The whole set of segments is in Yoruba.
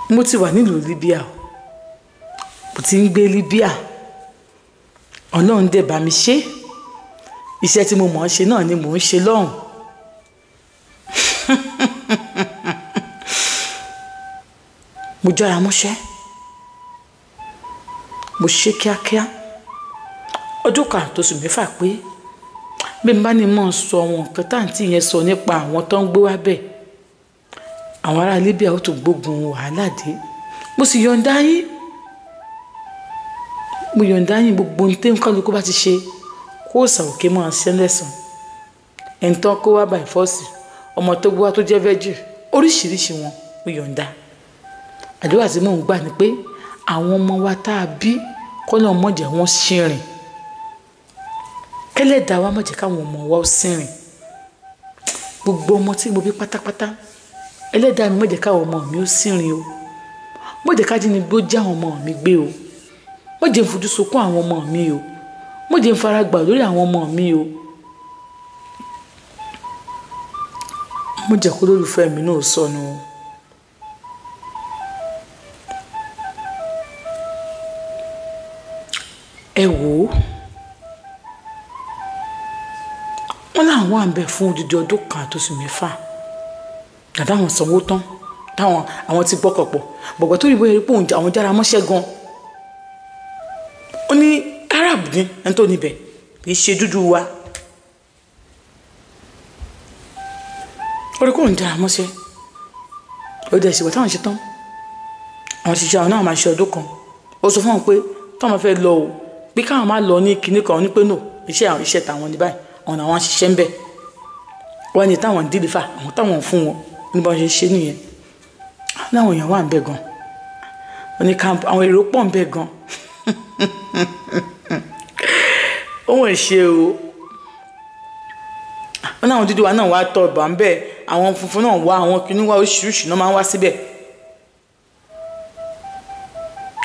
mo ti wà nílùú Libya mo ti ń gbé Libya Ọlọ́run dẹ̀ bá mi ṣe iṣẹ́ tí mo mọ̀ ọ́n ṣe náà ni mò ń ṣe lọ́hùn mo jára mọ́ṣẹ́ mo ṣe kíákíá ọdún kan tó sùn mẹ́fà pé bí n bá ní mọ̀ sọ àwọn nǹkan táǹtì yẹn sọ nípa àwọn tó ń gbé wá bẹ́ẹ̀ àwọn ará Libya ó tún gbógun wàhálà dé mo sì yọ̀ǹda yín gbogbo ohun tí kálukú bá ti ṣe kó sàwòké mọ́ ṣe lẹ́sàn ẹni tán kó wá by force ọmọ tó gbé wá tó jẹ́ vẹ́jì oríṣiríṣi wọn mo yọ̀ǹda àdúrà tí mò ń gbà ni pé àwọn ọmọ wa tá a bí kọ́nà mọ̀jẹ̀ wọn ṣìrìn kẹ́lẹ́dàá wa mọ̀jẹ̀ káwọn ọmọ wa ó ṣìrìn gbogbo ọmọ tí mo bí pátápátá ẹlẹ́dàá mi mọ̀jẹ̀ káwọn ọmọ mi ó ṣìrìn o mọ̀jẹ̀ kájí ni bó já àwọn ọmọ mi gbé o mọ̀jẹ̀ ń fojú sunkún àwọn ọmọ mi o mọ̀jẹ̀ ń fara gbà lórí àwọn ọmọ mi o mọ̀jẹ̀ kó lólùfẹ́ mi náà sọnù o. ẹ wò ó wọn làwọn wà ń bẹ fún odidi ọdún kan àtòsù mẹ́fà dàdá àwọn sanwó tán táwọn àwọn ti gbọ́kọ̀ pọ̀ bọ̀gbọ̀ tó rí bóyá pé àwọn jára mọ́ṣẹ́ gan ó ní Arab ní ẹni tó níbẹ̀ kì í ṣe dúdú wa ó rí kóun jára mọ́ṣẹ́ ó dẹ̀ ṣèwọ́ táwọn ṣe tán àwọn ṣiṣẹ́ àwọn náà máa ṣe ọdún kan ó sọ fún wọn pé táwọn fẹ́ lọ o bí káwọn máa lọ ní kinní kan ní pé no iṣẹ́ tàwọn ní báyìí ọ̀nà àwọn ṣiṣẹ́ ń bẹ̀ wọ́n ní táwọn ń dìlífà àwọn táwọn fún wọn ní bá ṣe ṣe nìyẹn láwọn èèyàn wà ń bẹ̀ gan wọ́n ní camp àwọn èrò pọ̀ ń bẹ̀ gan òun ṣe o wọ́n náà dúdú wa náà wá tọ̀ bá ń bẹ̀ àwọn funfun náà wá àwọn kinní wá oríṣiríṣi náà máa ń wá síbẹ̀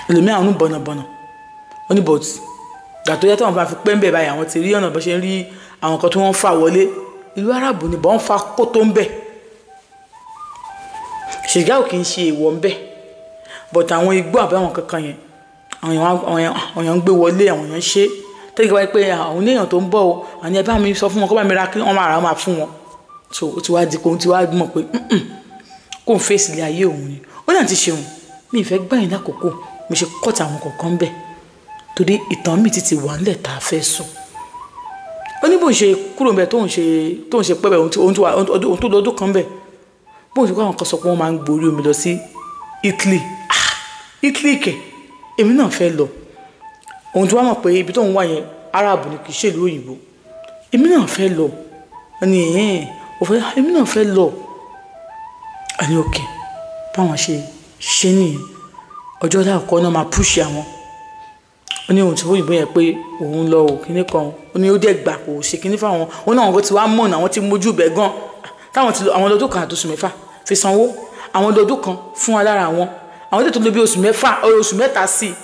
ẹlòmíràn àwọn bọ̀nàbọ̀nà wọ́n ní bọ̀t gàtó yá táwọn bá fi pẹ́ ń bẹ̀ báyìí àwọn ti rí ọ̀nà bó ṣe ń rí àwọn kan tí wọ́n ń fà wọlé ìlú Arábù ni bọ́n ń fa kótó ń bẹ̀ ṣègá ò kì í ṣe èèwọ̀ ń bẹ̀ bọ̀t àwọn igbó àbẹ́ àwọn kankan yẹn àwọn èèyàn ń gbé wọlé àwọn èèyàn ń ṣe tẹ́lẹ̀ wáyé pé àwọn oníyàn tó ń bọ̀ o àwọn ẹbá mi sọ fún wọn kó bá mi ra kí wọ́n máa rà wọ́n máa fún wọn so ó ti wá di kó ti wá mọ̀ pé kó n fèsì ilé ayé òun ni ó náà ti ṣeun mi ì fẹ́ gbẹ̀yìn lákòókò mo ṣe kọ́ta àwọn kọ̀ọ̀kan ń bẹ̀ torí ìtàn mi ti wà nílẹ̀ tá a fẹ́ sùn ó ní bóun ṣe kúrò ńbẹ̀ tóun ṣe pẹ́ bẹ̀ òun tó lọ́dún kan bẹ̀ bóun ṣe kó àwọn kan sọ pé wọ́n máa ń gborí omi lọ sí Italy Italy kẹ̀ èmi náà fẹ́ lọ òun tí wọ́n mọ̀ pé ibi tóun wà yẹn Arab ni kì í ṣèlú òyìnbó èmi náà fẹ́ lọ ẹni èmi náà fẹ́ lọ ẹni òkè báwọn ṣe nìyẹn ọjọ́ láàkọ́ náà máa púṣì àwọn ó ní ohun tí òyìnbó yẹn pé òun lọ ò kíní kan ó ní ó dẹ̀ gbà kò ṣe kíní fáwọn ó náà wọn ti wá mọ̀nà àwọn ti mójú bẹ̀ gan táwọn ti lọ àwọn lọ́dún kan àtòsù mẹ́fà fi sanwó àwọn lọ́dún kan fún wa lára àwọn tètè lọ bí oṣù mẹ́ta sí i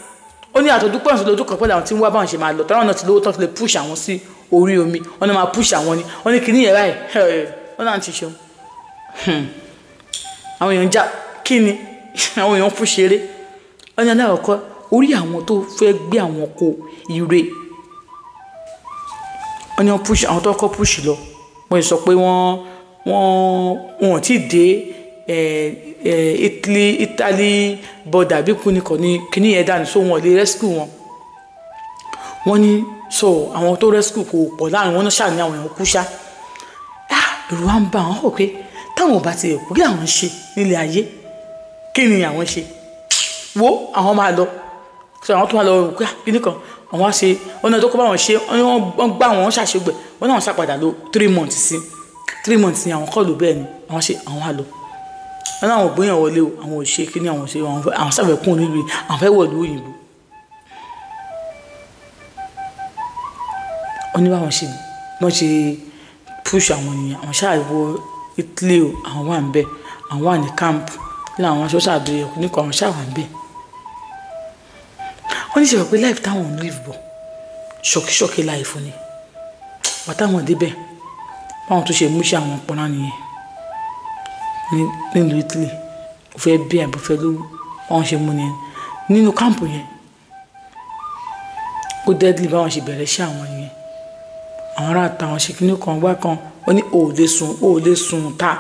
ó ní àtọ́dún pọ̀ lọ́dún kan pẹ̀lú àwọn tí ń wá báwọn ṣe máa lọ tọ́lá náà ti lówó tán ti lè push àwọn sí orí omi wọn náà máa push àwọn ni wọn ní kíní yẹn báyìí wọn náà ti ṣeun àwọn èèyàn já kíni àwọn èèyàn fún ṣeré wọn ní aláwọ̀kọ́ orí àwọn tó fẹ́ gbé àwọn kó ire wọn ní wọn push àwọn tó kọ́ push lọ wọ́n sọ pé wọ́n ti dé Italy border bí kíní yẹn dànù so wọn lè rescue wọn ní so àwọn tó rescue kò pọ̀ láàrin wọn náà ṣáà ní àwọn èèyàn kú ṣá ìrù wa ń bá àwọn hàn pé táwọn ò bá ti ẹ̀kú kí àwọn ṣe nílé ayé kí ni àwọn ṣe wo àwọn máa lọ so àwọn tó máa lọ rò pé kíní kan àwọn á ṣe ọ̀nà tó kọ́ bá wọn ṣe wọ́n gbá wọn ṣàṣegbè wọ́n náà ṣàpadà lọ 3 months sí 3 months ni àwọn kọ́ ló bẹ́ẹ̀ ni àwọn ṣe àwọn á lọ wọn náà àwọn ògbóyàn wọlé o àwọn ò ṣe kíní àwọn ṣe àwọn sábẹ̀kún nílùú àwọn fẹ́ wọ̀lú òyìnbó wọ́n ní báwọn ṣe push àwọn ènìyàn àwọn ṣáà wọ Italy o àwọn wà ń bẹ àwọn wà ní camp ní àwọn aṣọ ṣàbẹ̀rẹ̀ ẹ̀kú nípa àwọn ṣáà wà ń bẹ wọ́n ní ṣe wọ́n pé life táwọn ń live bọ̀ ṣọ́kíṣọ́kí life ni wọ́n táwọn débẹ̀ báwọn tó ṣe mú ṣe àwọn pọ́nrán nìyẹn nílùú Italy ó fẹ́ bí àbúfẹ́ ló báwọn ṣe mú nìyẹn nínú káàmpù yẹn ó deadly báwọn ṣe bẹ̀rẹ̀ iṣẹ́ àwọn yẹn àwọn ará àtàwọn ṣe kíní kan wá kan ó ní ò lè sùn ta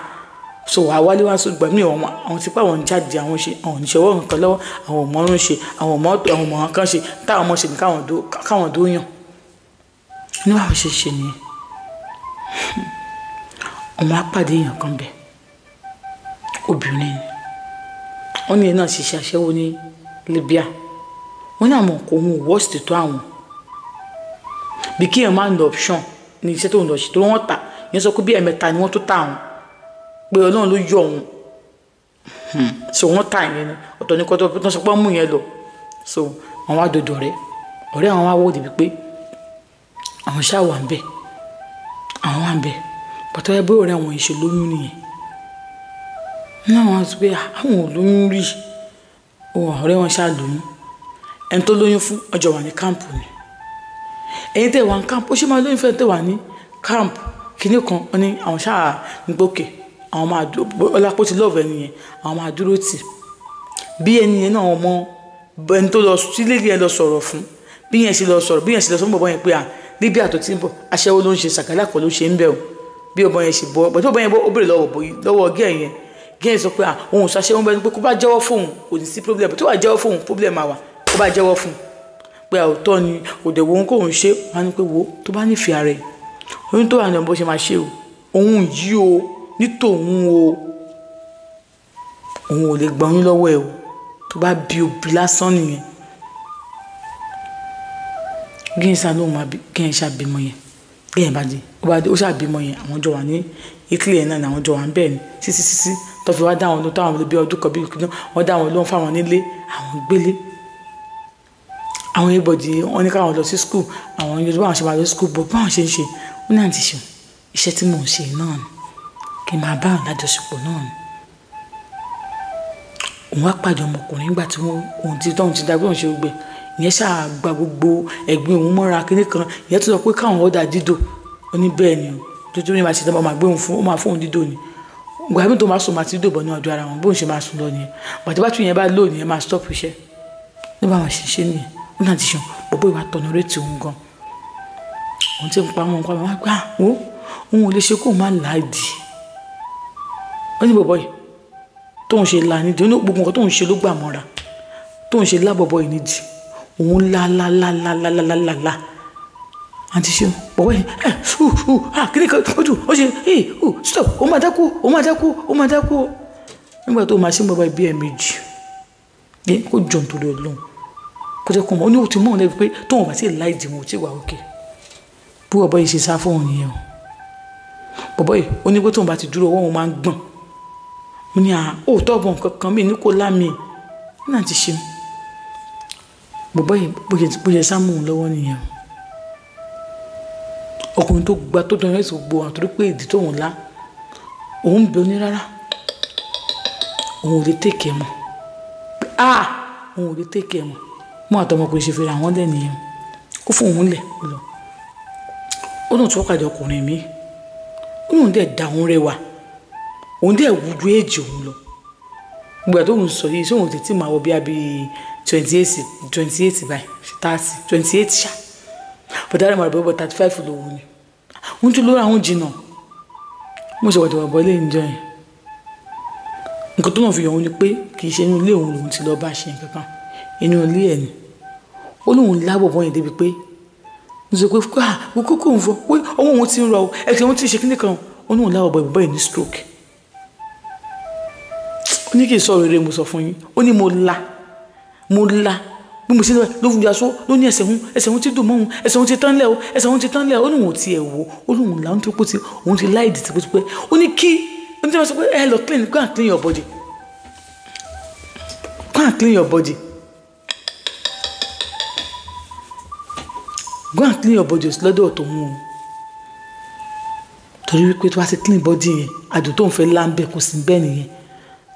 so wàá wálé wá sódì gbàmí àwọn tipa àwọn jáde àwọn ṣe àwọn oníṣẹ́wọ́ nǹkan lọ́wọ́ àwọn ọmọọrún ṣe àwọn ọmọ kan ṣe táwọn ọmọ ṣe ní káwọn dó yàn ní báwọn ṣe ṣe nìyẹn ọmọ apàdé èèyàn kan bẹ obìnrin ni wọn ní iná ṣiṣẹ́ aṣẹ́wó ní Libya wọn ní àwọn kò hun worst tó àwọn bí kí ẹ máa ń lọ option ní iṣẹ́ tó ń lọ ṣe tó wọ́n tà yẹn sọ pé bí ẹ̀mẹ́ta ni wọ́n tó tà àwọn pé Ọlọ́run ló yọ òun so wọ́n tà yẹn ni ọ̀tọ̀ ní kọ́tọ́ tó sọ pé wọ́n mú yẹn lọ so àwọn àdòdò ọ̀rẹ́ àwọn wá wò débi pé àwọn ṣáà wà ń bẹ̀ àwọn wà ń bẹ̀ pàtó ẹ bóyá ọ̀rẹ́ àwọn ìṣe lóyún nìyẹn náà wọ́n sọ pé àwọn ò lóyún rí ọ̀rẹ́ wọn ṣáà lóyún ẹni tó lóyún fún ọjọ́ wà ní káàmpù ni ẹ̀yin tẹ́ wà ní káàmpù ó ṣe máa lóyún fẹ́ tẹ́ wà ní káàmpù kìíní kan ó ní àwọn ṣáà ń gbókè àwọn máa dúró ọlápò ti lọ́ọ̀fẹ́ nìyẹn àwọn máa dúró tì bí ẹni yẹn náà ọmọ ẹni tó lọ sílé yẹn lọ sọ̀rọ̀ fún bí yẹn ṣe lọ fún bọ̀bọ̀ yẹn pé à níbi àtọ̀ tí ń bọ̀ aṣẹ́wó ló ń ṣe sàkálà kan ló ṣe ń bẹ̀ o bí ọmọ yẹn ṣe bọ́ pẹ̀lú ọmọ yẹn ó bèrè lọ́wọ́ gẹ́ẹ̀ yẹn sọ pé à òun ṣaṣẹ́wó bẹ́ẹ̀ ni pé kó bá jẹ́wọ́ fóun kò ní sí problem tó bá jẹ́wọ́ fóun problem àwà kó bá jẹ́wọ́ fóun pé àwòtọ́ ni òdè wo kóun ṣe wọn ni pé wo tó bá nífẹ̀ẹ́ ara ẹ̀ oyún tó wà ní ọmọ bó ṣe máa ṣe o òun yìí o ní tòun o òun ò lè gba oyún lọ́wọ́ ẹ̀ o tó bá bí obì lásán nìyẹn gíńsà ló máa bí gíńsà ṣàbímọ yẹn gíńsà bá dé ó ṣàbímọ yẹn àwọn jọ wà ní Italy yẹn náà àwọn jọ wà ń bẹ̀ ní sísí tó fi wá dá àwọn ló táwọn olóbi ọdún kan bí wọ́n dá àwọn ló ń fáwọn nílé àwọn gbélé àwọn everybody wọ́n ní káwọn lọ sí school àwọn Yorùbá àwọn ṣe máa lọ sí school bọ̀ báwọn ṣe ń ṣe ó ní àǹtí ṣeun iṣẹ́ tí mò ń ṣe náà ni kí n máa bá àwọn lájọṣepọ̀ náà ni òun wá pàdé ọmọkùnrin nígbà tí òun ti dàgbé òun ṣe gbẹ ìyẹn ṣáà gba gbogbo ẹ̀gbin òun mọ́ra kíní kan ìyẹn tó sọ pé káwọn ọ̀dà dídò ó ní bẹ́ẹ̀ ni o tuntun ní ma ṣe tán máa gbé òun fún ó máa fún òun dídò ni gbàgbé tó máa sùn máa ti dídò bọ̀ ní ọjọ́ ara wọn bóun ṣe máa sùn lọ nìyẹn bàtí bá tún yẹn bá lò nìyẹn máa stop iṣẹ́ nígbà wọn ṣe nìyẹn ó náà ti ṣan bọ̀bọ̀ ìwà tọ̀nà rétí òun gan òun ti ń pa wọn wá gbà ó òun ò lè ṣe kóun má láàdì ó ní bọ̀bọ̀ yìí tóun ṣe la nídìí ó ní gbogbo nǹkan tóun ṣe ló gbà mọ́ra tóun ṣe lá bọ̀bọ̀ yìí nídìí òun la àti ṣe bọ̀bọ̀ yìí kíní kan ojú ó ṣe stop ó máa dákú nígbà tó máa ṣe bọ̀bọ̀ ibi ẹ̀ẹ̀mejì yẹ kó jọ̀ nítorí Ọlọ́run kó jẹ́ kó mọ̀ ó ní òtún mọ̀ lẹ́bi pé tóun bá ti láì dì mọ́ ò tí wà òkè bí bọ̀bọ̀ yìí ṣe sá fóun nìyẹn o bọ̀bọ̀ yìí ó ní pé tóun bá ti dúró ọwọ́ òun máa ń gbọ̀n mo ní òótọ́ bọ̀ nǹkan kan mí ní kó lámì náà ti ṣe bọ̀bọ̀ yìí bó ṣe sá mú un lọ́wọ́ nìyẹn ọkùnrin tó gba tó dán ẹ̀sùn gbogbo àtúrò pé ìdí tóun lá òun bẹ oní rárá òun ò lè tèkè mọ́ òun ò lè tèkè mọ́ mọ́ àtọmọkùnrin ṣe fèrè àwọn lẹ́nu yẹn kó fún òun lẹ̀ lọ ó náà tún ọ̀kadà ọkùnrin mi ó náà dẹ̀ da òun rẹwà òun dẹ̀ wùdú èjì òun lọ gbogbo àtòun sọ yìí sóhun tètè máa wọ bí i 28 báyìí 28 ṣá bọ̀dá rẹ̀ máa bọ̀ 35 lòun ni wọ́n tún lóra àwọn jìnnà mo ṣe wàdìwà bọ́ ilé ìjọ yẹn nǹkan tó náà fi yàn wọ́n ni pé kì í ṣe inú ilé òun lòun ti lọ bá ṣe nǹkan kan inú ilé ẹ̀ ni ó lóun lábọ̀ bọ́ yẹn débi pé mo sọ pé kókó òun fọ pé ọwọ́ òun ti ń rọ ẹ̀kẹ́ òun ti ṣe kíní kan ó lóun lábọ̀ bọ́ ìbọ̀ yẹn ní stroke ó ní kí n sọ rere mo sọ fún yín ó ní mo la bí mo ṣe ló fún yasọ ló ní ẹsẹ̀ òun ti dùn mọ́ òun ẹsẹ̀ òun ti tán lẹ̀ ó lóun ò tiẹ̀ wò ó lóun là ń tó pé òun ti láìdí tipẹ́tipẹ́ ó ní kí ó ní tí wọ́n sọ pé ẹ lọ go and clean your body go and clean your body go and clean your body lọ́dọ̀ tó mú un torí wípé tó wá sí clean body yẹn àdùn tó ń fẹ́ láńbẹ́ kò sí bẹ́ẹ̀ nìyẹn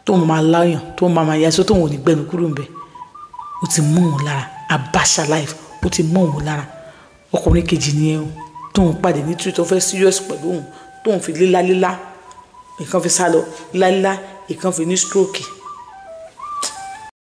tó ń máa láyàn tó ń máa yasọ tó ń wò ní gbẹnu kúrò ń bẹ́ẹ̀ ó ti mọ́ òun lára Abacha life ó ti mọ́ òun lára ọkùnrin kejì nìyẹn o tó ń pàdé ní tó fẹ́ serious pẹ̀lú òun tó ń fi lílá ìkan fi sá lọ lílá ìkan fi ní stroke